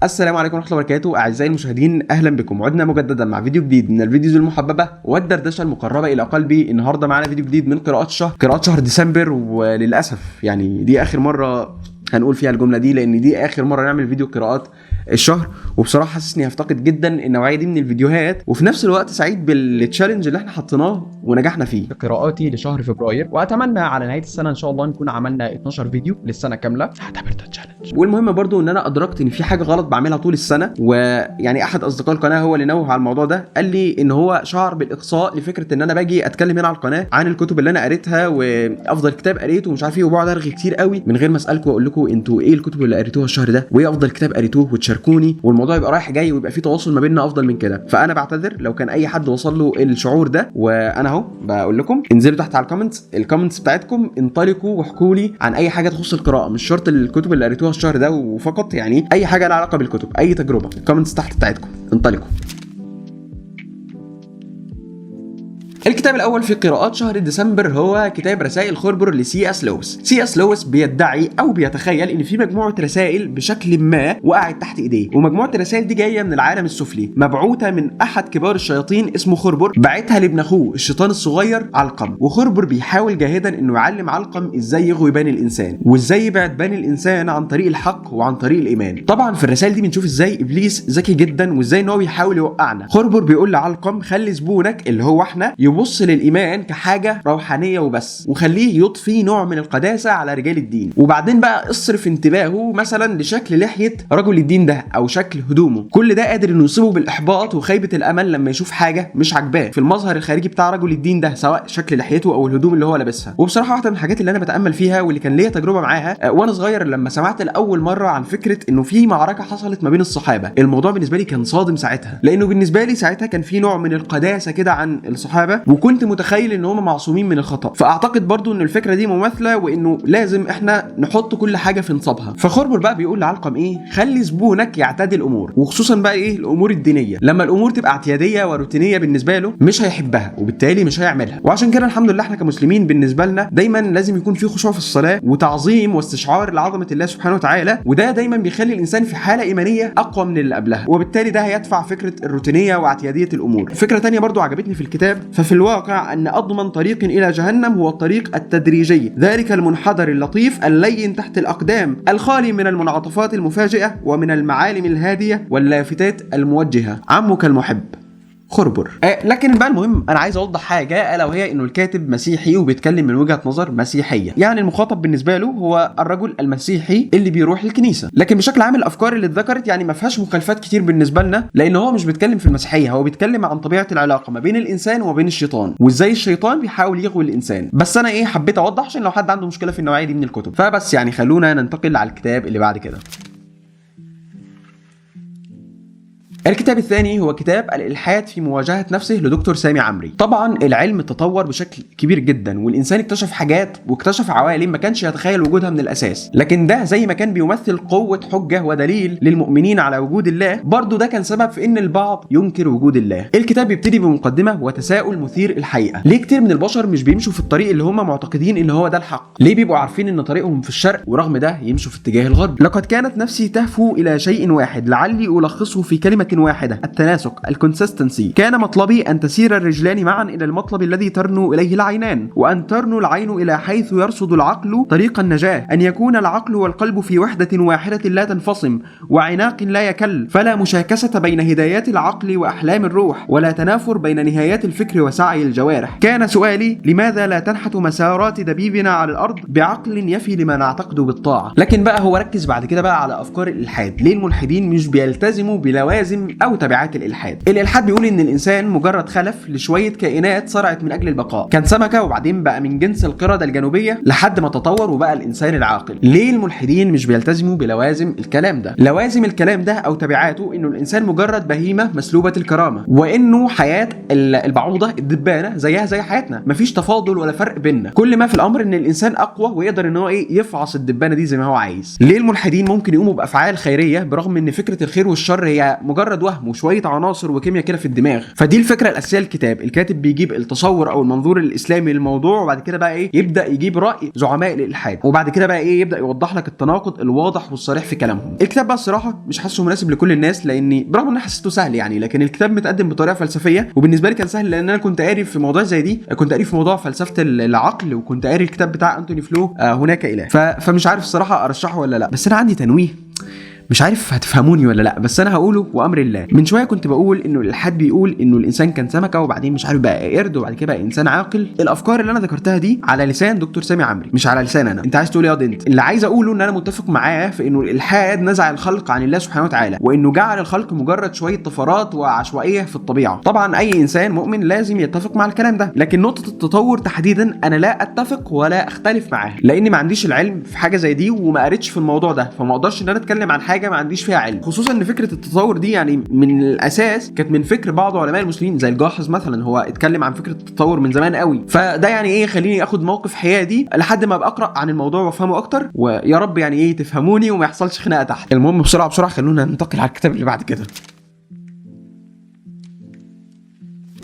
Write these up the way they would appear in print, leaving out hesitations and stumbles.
السلام عليكم ورحمة الله وبركاته أعزائي المشاهدين، أهلا بكم. عدنا مجددا مع فيديو جديد من الفيديوز المحببة والدردشة المقربة إلى قلبي. النهاردة معنا فيديو جديد من قراءات شهر ديسمبر، وللأسف يعني دي آخر مرة هنقول فيها الجملة دي، لأن دي آخر مرة نعمل فيديو قراءات الشهر، وبصراحة حاسس إني هفتقد جدا النوعية دي من الفيديوهات، وفي نفس الوقت سعيد بالتشالنج اللي احنا حطيناه ونجحنا فيه. قراءاتي لشهر فبراير، وأتمنى على نهاية السنة إن شاء الله نكون عملنا 12 فيديو للسنة كاملة. هعتبر ده تشالنج. والمهم برضو ان انا ادركت ان في حاجه غلط بعملها طول السنه، ويعني احد اصدقاء القناه هو اللي نوه على الموضوع ده، قال لي ان هو شعر بالاقصاء لفكره ان انا باجي اتكلم هنا على القناه عن الكتب اللي انا قريتها وافضل كتاب قريته ومش عارف ايه، وبقعد ارغي كتير قوي من غير ما اسالكم واقول لكم انتوا ايه الكتب اللي قريتوها الشهر ده وايه افضل كتاب قريتوه وتشاركوني، والموضوع يبقى رايح جاي ويبقى في تواصل ما بيننا افضل من كده. فانا بعتذر لو كان اي حد وصل له الشعور ده، وانا اهو بقول لكم انزلوا تحت على الكومنتس بتاعتكم، انطلقوا واحكوا لي عن اي حاجه تخص القراءه، مش شرط الكتب اللي قريتوها الشهر ده وفقط، يعني اي حاجه لها علاقه بالكتب، اي تجربه. الكومنتس تحت بتاعتكم، انطلقوا. الكتاب الاول في قراءات شهر ديسمبر هو كتاب رسائل خربر لسي اس لويس. سي اس لويس بيدعي او بيتخيل ان في مجموعه رسائل بشكل ما وقعت تحت ايديه، ومجموعه الرسائل دي جايه من العالم السفلي، مبعوثه من احد كبار الشياطين اسمه خربر، باعتها لابن اخوه الشيطان الصغير علقم. وخربر بيحاول جاهدا انه يعلم علقم ازاي يغوي بني الانسان، وازاي يبعد بني الانسان عن طريق الحق وعن طريق الايمان. طبعا في الرسائل دي بنشوف ازاي ابليس ذكي جدا، وازاي ان هو بيحاول يوقعنا. خربر بيقول لعلقم خلي زبونك اللي هو احنا يبص للايمان كحاجه روحانيه وبس، وخليه يضفي نوع من القداسه على رجال الدين، وبعدين بقى اصرف انتباهه مثلا لشكل لحيه رجل الدين ده او شكل هدومه. كل ده قادر انه يصيبه بالاحباط وخيبه الامل لما يشوف حاجه مش عاجباه في المظهر الخارجي بتاع رجل الدين ده، سواء شكل لحيته او الهدوم اللي هو لابسها. وبصراحه واحده من الحاجات اللي انا بتامل فيها واللي كان ليا تجربه معاها وانا صغير، لما سمعت لاول مره عن فكره انه في معركه حصلت ما بين الصحابه، الموضوع بالنسبه لي كان صادم ساعتها، لانه بالنسبه لي ساعتها كان في نوع من القداسه كده عن الصحابه، وكنت متخيل ان هم معصومين من الخطا. فاعتقد برضو ان الفكره دي مماثله، وانه لازم احنا نحط كل حاجه في نصابها. فخربر بقى بيقول لعلقم ايه، خلي زبونك يعتدي الامور، وخصوصا بقى ايه الامور الدينيه. لما الامور تبقى اعتياديه وروتينيه بالنسبه له مش هيحبها، وبالتالي مش هيعملها. وعشان كده الحمد لله احنا كمسلمين بالنسبه لنا دايما لازم يكون في خشوع في الصلاه وتعظيم واستشعار لعظمه الله سبحانه وتعالى، وده دايما بيخلي الانسان في حاله ايمانيه اقوى من اللي قبلها، وبالتالي ده هيدفع فكره الروتينيه واعتياديه الامور. فكره ثانيه برضو عجبتني في الكتاب، ففي الواقع ان اضمن طريق الى جهنم هو الطريق التدريجي، ذلك المنحدر اللطيف اللين تحت الاقدام، الخالي من المنعطفات المفاجئه ومن المعالم الهاديه واللافتات الموجهه. عمك المحب خربر. لكن بقى المهم انا عايز اوضح حاجه، الا وهي انه الكاتب مسيحي وبيتكلم من وجهه نظر مسيحيه، يعني المخاطب بالنسبه له هو الرجل المسيحي اللي بيروح الكنيسه. لكن بشكل عام الافكار اللي اتذكرت يعني ما فيهاش مخالفات كتير بالنسبه لنا، لان هو مش بيتكلم في المسيحيه، هو بيتكلم عن طبيعه العلاقه ما بين الانسان وما بين الشيطان، وازاي الشيطان بيحاول يغوي الانسان. بس انا حبيت اوضح عشان لو حد عنده مشكله في النوعيه دي من الكتب. فبس يعني خلونا ننتقل على الكتاب اللي بعد كده. الكتاب الثاني هو كتاب الإلحاد في مواجهة نفسه لدكتور سامي عمري. طبعا العلم تطور بشكل كبير جدا، والإنسان اكتشف حاجات واكتشف عوالم ما كانش يتخيل وجودها من الأساس، لكن ده زي ما كان بيمثل قوة حجة ودليل للمؤمنين على وجود الله، برضو ده كان سبب في إن البعض ينكر وجود الله. الكتاب بيبتدي بمقدمة وتساؤل مثير الحقيقة، ليه كتير من البشر مش بيمشوا في الطريق اللي هم معتقدين إن هو ده الحق؟ ليه بيبقوا عارفين إن طريقهم في الشرق ورغم ده يمشوا في اتجاه الغرب؟ لقد كانت نفسي تهفو إلى شيء واحد لعلي ألخصه في كلمة واحدة: التناسق، الكونسستنسي. كان مطلبي أن تسير الرجلان معا إلى المطلب الذي ترنو إليه العينان، وأن ترنو العين إلى حيث يرصد العقل طريق النجاة، أن يكون العقل والقلب في وحدة واحدة لا تنفصم، وعناق لا يكل، فلا مشاكسة بين هدايات العقل وأحلام الروح، ولا تنافر بين نهايات الفكر وسعي الجوارح. كان سؤالي لماذا لا تنحت مسارات دبيبنا على الأرض بعقل يفي لما نعتقد بالطاعة؟ لكن بقى هو ركز بعد كده بقى على أفكار الإلحاد. ليه الملحدين مش بيلتزموا بلوازم أو تبعات الإلحاد بيقول إن الإنسان مجرد خلف لشوية كائنات صرعت من أجل البقاء، كان سمكة وبعدين بقى من جنس القردة الجنوبية لحد ما تطور وبقى الإنسان العاقل. ليه الملحدين مش بيلتزموا بلوازم الكلام ده؟ لوازم الكلام ده أو تبعاته إنه الإنسان مجرد بهيمة مسلوبة الكرامة، وإنه حياة البعوضة الدبانة زيها زي حياتنا، مفيش تفاضل ولا فرق بيننا، كل ما في الأمر إن الإنسان أقوى ويقدر إن هو يفعص الدبانة دي زي ما هو عايز. ليه الملحدين ممكن يقوموا بأفعال خيرية برغم إن فكرة الخير والشر هي مجرد مجرد وهم وشويه عناصر وكيمياء كده في الدماغ. فدي الفكره الاساسيه للكتاب. الكاتب بيجيب التصور او المنظور الاسلامي للموضوع، وبعد كده بقى ايه يبدا يجيب راي زعماء الالحاد، وبعد كده بقى ايه يبدا يوضح لك التناقض الواضح والصريح في كلامهم. الكتاب بقى الصراحه مش حاسه مناسب لكل الناس، لاني برغم ان انا حسيته سهل يعني، لكن الكتاب متقدم بطريقه فلسفيه، وبالنسبه لي كان سهل لان انا كنت قاري في موضوع زي دي، كنت قاري في موضوع فلسفه العقل، وكنت قاري الكتاب بتاع انتوني فلو هناك اله. فمش عارف الصراحه ارشحه ولا لا، بس انا عندي تنويه مش عارف هتفهموني ولا لا، بس انا هقوله وامر الله. من شويه كنت بقول انه الالحاد بيقول انه الانسان كان سمكه وبعدين مش عارف بقى قرد وبعد كده بقى انسان عاقل. الافكار اللي انا ذكرتها دي على لسان دكتور سامي عمري مش على لسان انا. انت عايز تقول ايه يا انت؟ اللي عايز اقوله ان انا متفق معاه في انه الالحاد نزع الخلق عن الله سبحانه وتعالى، وانه جعل الخلق مجرد شويه طفرات وعشوائيه في الطبيعه. طبعا اي انسان مؤمن لازم يتفق مع الكلام ده، لكن نقطه التطور تحديدا انا لا اتفق ولا اختلف معاها، لاني ما عنديش العلم في حاجه زي دي وما قريتش في الموضوع ده، فما اقدرش ان انا اتكلم عن حاجه ما عنديش فيها علم. خصوصا ان فكره التطور دي يعني من الاساس كانت من فكر بعض علماء المسلمين زي الجاحظ مثلا، هو اتكلم عن فكره التطور من زمان قوي. فده يعني ايه خليني اخد موقف حيادي لحد ما ابقى اقرا عن الموضوع وافهمه اكتر، ويا رب يعني ايه تفهموني وما يحصلش خناقه تحت. المهم بسرعه خلونا ننتقل على الكتاب اللي بعد كده.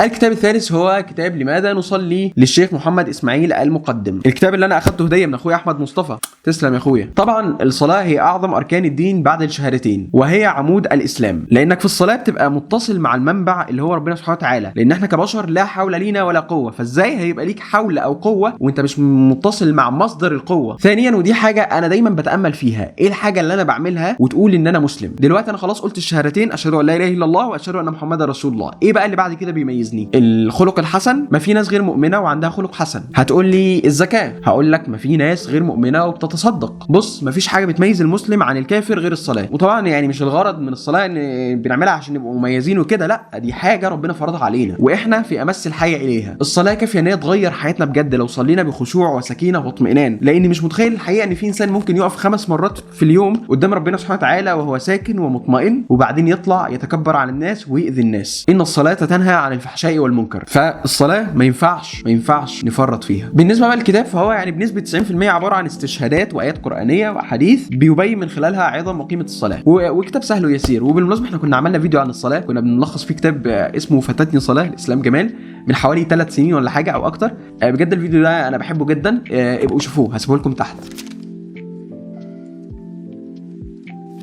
الكتاب الثالث هو كتاب لماذا نصلي للشيخ محمد اسماعيل المقدم. الكتاب اللي انا اخدته هديه من اخويا احمد مصطفى، تسلم يا اخويا. طبعا الصلاه هي اعظم اركان الدين بعد الشهادتين، وهي عمود الاسلام، لانك في الصلاه بتبقى متصل مع المنبع اللي هو ربنا سبحانه وتعالى، لان احنا كبشر لا حول لينا ولا قوه، فازاي هيبقى ليك حول او قوه وانت مش متصل مع مصدر القوه؟ ثانيا ودي حاجه انا دايما بتامل فيها، ايه الحاجه اللي انا بعملها وتقول ان انا مسلم؟ دلوقتي انا خلاص قلت الشهادتين، اشهد ان لا اله الا الله واشهد ان محمد رسول الله، ايه بقى اللي بعد كده بيميزني؟ الخلق الحسن. ما في ناس غير مؤمنه وعندها خلق حسن. هتقول لي الزكاه، هقول لك ما في ناس غير مؤمنه وبتتصدق. بص ما فيش حاجه بتميز المسلم عن الكافر غير الصلاه، وطبعا يعني مش الغرض من الصلاه ان بنعملها عشان نبقى مميزين وكده، لا دي حاجه ربنا فرضها علينا واحنا في امس الحاجه اليها. الصلاه كافيه ان هي تغير حياتنا بجد لو صلينا بخشوع وسكينه واطمئنان، لاني مش متخيل الحقيقه ان في انسان ممكن يقف 5 مرات في اليوم قدام ربنا سبحانه وتعالى وهو ساكن ومطمئن، وبعدين يطلع يتكبر على الناس ويؤذي الناس. ان الصلاه تنهى عن الفحشاء والمنكر، فالصلاه ما ينفعش نفرط فيها. بالنسبه بقى للكتاب فهو يعني بنسبه 90% عباره عن استشهادات وايات قرانيه واحاديث بيبين من خلالها عظم وقيمه الصلاه، وكتاب سهل ويسير. وبالمناسبه احنا كنا عملنا فيديو عن الصلاه، كنا بنلخص فيه كتاب اسمه فاتتني صلاه لاسلام جمال من حوالي 3 سنين ولا حاجه او اكتر. بجد الفيديو ده انا بحبه جدا، ابقوا شوفوه هسيبه لكم تحت.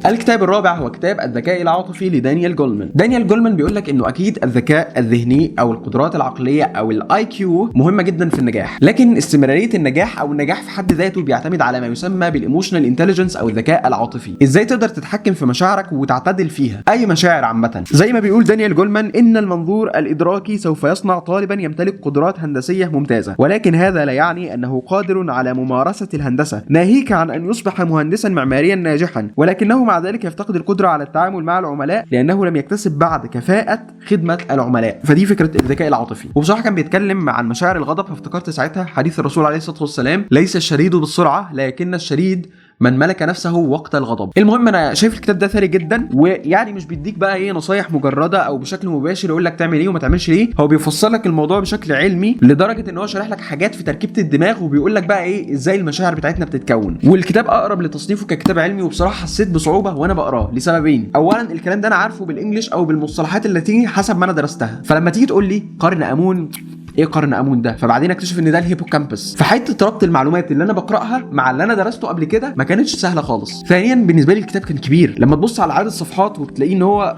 الكتاب الرابع هو كتاب الذكاء العاطفي لدانيال جولمان. دانيال جولمان بيقول لك انه اكيد الذكاء الذهني او القدرات العقليه او الاي كيو مهمه جدا في النجاح، لكن استمراريه النجاح او النجاح في حد ذاته بيعتمد على ما يسمى بالايموشنال انتليجنس او الذكاء العاطفي. ازاي تقدر تتحكم في مشاعرك وتعتدل فيها، اي مشاعر عامه. زي ما بيقول دانيال جولمان ان المنظور الادراكي سوف يصنع طالبا يمتلك قدرات هندسيه ممتازه، ولكن هذا لا يعني انه قادر على ممارسه الهندسه، ناهيك عن ان يصبح مهندسا معماريا ناجحا، ولكنه مع ذلك يفتقد القدرة على التعامل مع العملاء لأنه لم يكتسب بعد كفاءة خدمة العملاء. فدي فكرة الذكاء العاطفي. وبصراحة كان بيتكلم عن مشاعر الغضب، فافتكرت ساعتها حديث الرسول عليه الصلاة والسلام: ليس الشديد بالسرعة لكن الشديد من ملك نفسه وقت الغضب. المهم انا شايف الكتاب ده ثري جدا، ويعني مش بيديك بقى ايه نصايح مجرده او بشكل مباشر يقول لك تعمل ايه وما تعملش ايه، هو بيفصل لك الموضوع بشكل علمي لدرجه ان هو شارح لك حاجات في تركيبه الدماغ، وبيقول لك بقى ايه ازاي المشاعر بتاعتنا بتتكون. والكتاب اقرب لتصنيفه ككتاب علمي، وبصراحه حسيت بصعوبه وانا بقراه لسببين: اولا الكلام ده انا عارفه بالانجلش او بالمصطلحات اللاتيني حسب ما انا درستها، فلما تيجي تقول لي قرن امون، ايه قرن امون ده؟ فبعدين اكتشف ان ده الهيبوكامبس. فحته ربط المعلومات اللي انا بقراها مع اللي انا درسته قبل كده ما كانتش سهله خالص. ثانيا بالنسبه لي الكتاب كان كبير، لما تبص على عدد الصفحات وتلاقيه ان هو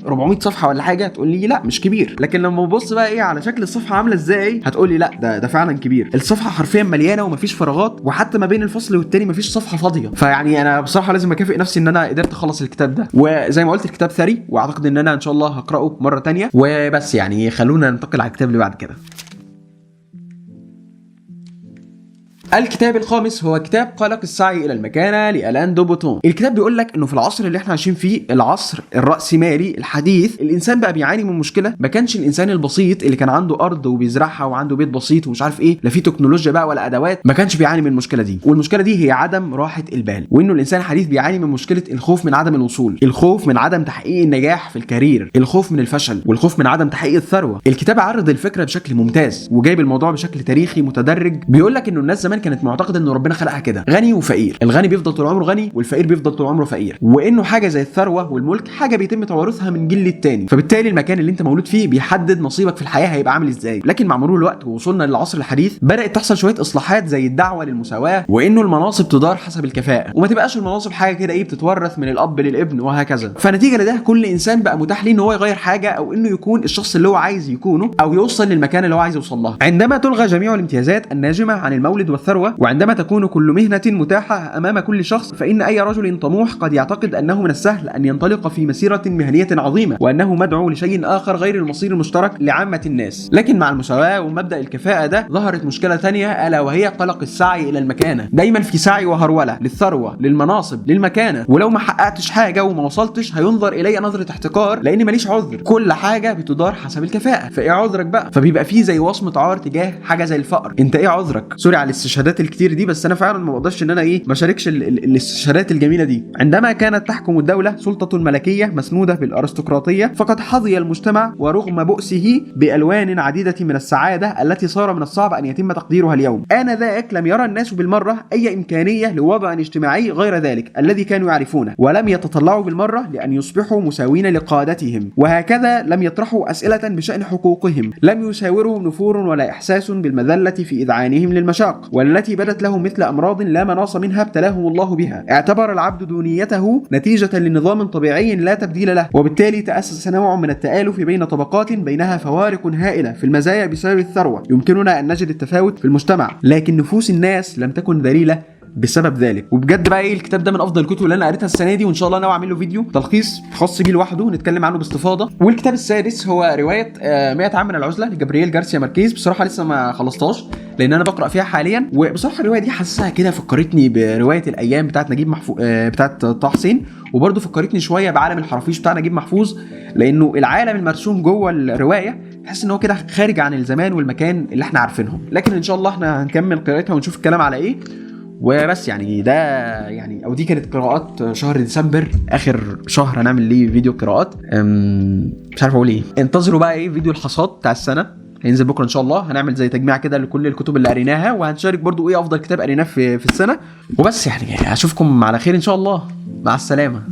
400 صفحه ولا حاجه تقول لي لا مش كبير، لكن لما تبص بقى ايه على شكل الصفحه عامله ازاي هتقول لي لا ده فعلا كبير. الصفحه حرفيا مليانه ومفيش فراغات، وحتى ما بين الفصل والتاني مفيش صفحه فاضيه. فيعني انا بصراحه لازم اكافئ نفسي ان انا قدرت اخلص الكتاب ده، وزي ما قلت الكتاب ثري، واعتقد ان انا ان شاء الله هقراه مره تانية. وبس يعني خلونا ننتقل على الكتاب اللي بعد كده. الكتاب الخامس هو كتاب قلق السعي الى المكانه لالان دو بوتون. الكتاب بيقول لك انه في العصر اللي احنا عايشين فيه، العصر الرأسمالي الحديث، الانسان بقى بيعاني من مشكله ما كانش الانسان البسيط اللي كان عنده ارض وبيزرعها وعنده بيت بسيط ومش عارف ايه، لا في تكنولوجيا بقى ولا ادوات، ما كانش بيعاني من المشكله دي. والمشكله دي هي عدم راحه البال، وانه الانسان الحديث بيعاني من مشكله الخوف من عدم الوصول، الخوف من عدم تحقيق النجاح في الكارير، الخوف من الفشل، والخوف من عدم تحقيق الثروه. الكتاب عرض الفكره بشكل ممتاز وجايب الموضوع بشكل تاريخي متدرج. بيقول لك انه الناس زمان زمان كانت معتقده ان ربنا خلقها كده غني وفقير، الغني بيفضل طول عمره غني والفقير بيفضل طول عمره فقير، وانه حاجه زي الثروه والملك حاجه بيتم توارثها من جيل للتاني، فبالتالي المكان اللي انت مولود فيه بيحدد نصيبك في الحياه هيبقى عامل ازاي. لكن مع مرور الوقت ووصولنا للعصر الحديث بدات تحصل شويه اصلاحات زي الدعوه للمساواه، وانه المناصب تدار حسب الكفاءه وما تبقاش المناصب حاجه كده ايه بتتورث من الاب للابن وهكذا. فنتيجه لده كل انسان بقى متاح ليه ان هو يغير حاجه او انه يكون الشخص اللي هو عايز يكونه او يوصل للمكان اللي هو عايز يوصل لها، عندما تلغى جميع الامتيازات الناجمه عن المولد والثروه، وعندما تكون كل مهنه متاحه امام كل شخص، فان اي رجل طموح قد يعتقد انه من السهل ان ينطلق في مسيره مهنيه عظيمه وانه مدعو لشيء اخر غير المصير المشترك لعامه الناس. لكن مع المساواه ومبدا الكفاءه ده ظهرت مشكله ثانيه الا وهي قلق السعي الى المكانه. دايما في سعي وهروله للثروه للمناصب للمكانه، ولو ما حققتش حاجه وما وصلتش هينظر الي نظره احتقار لان ماليش عذر، كل حاجه بتدار حسب الكفاءه، فايه عذرك بقى؟ فبيبقى فيه زي وصمه عار تجاه حاجه زي الفقر، انت ايه عذرك؟ سوري على الاستشهادات الكتير دي بس انا فعلا ما بقدرش ان انا ما اشاركش الاستشهادات الجميله دي. عندما كانت تحكم الدوله سلطه ملكيه مسنوده بالارستقراطيه فقد حظي المجتمع ورغم بؤسه بالوان عديده من السعاده التي صار من الصعب ان يتم تقديرها اليوم. آنذاك لم يرى الناس بالمره اي امكانيه لوضع اجتماعي غير ذلك الذي كانوا يعرفونه، ولم يتطلعوا بالمره لان يصبحوا مساوين لقادتهم، وهكذا لم يطرحوا اسئله بشان حقوقهم، لم يساوروا نفور ولا احساس بالمذله في اذعانهم للمشاق والتي بدت لهم مثل امراض لا مناص منها ابتلاهم الله بها. اعتبر العبد دونيته نتيجه لنظام طبيعي لا تبديل له، وبالتالي تاسس نوع من التآلف بين طبقات بينها فوارق هائله في المزايا بسبب الثروه. يمكننا ان نجد التفاوت في المجتمع لكن نفوس الناس لم تكن ذليله بسبب ذلك. وبجد بقى الكتاب ده من افضل الكتب اللي انا قريتها السنه دي، وان شاء الله ناوي اعمل له فيديو تلخيص خاص بيه لوحده نتكلم عنه باستفاضه. والكتاب السادس هو روايه 100 عام من العزله لجابرييل جارسيا ماركيز. بصراحه لسه ما خلصتهاش لان انا بقرا فيها حاليا، وبصراحه الروايه دي حاسسها كده فكرتني بروايه الايام بتاعت نجيب محفوظ بتاعت طه حسين، وبرده فكرتني شويه بعالم الحرافيش بتاع نجيب محفوظ، لانه العالم المرسوم جوه الروايه تحس ان هو كده خارج عن الزمان والمكان اللي احنا عارفينهم. لكن ان شاء الله احنا هنكمل قراءتها ونشوف الكلام على ايه وبس. يعني ده يعني او دي كانت قراءات شهر ديسمبر، اخر شهر هنعمل ليه فيديو قراءات. مش عارف اقول ايه. انتظروا بقى فيديو الحصاد بتاع السنه هينزل بكره ان شاء الله. هنعمل زي تجميع كده لكل الكتب اللي قريناها، وهنشارك برضو افضل كتاب قريناه في السنه. وبس يعني اشوفكم على خير ان شاء الله. مع السلامه.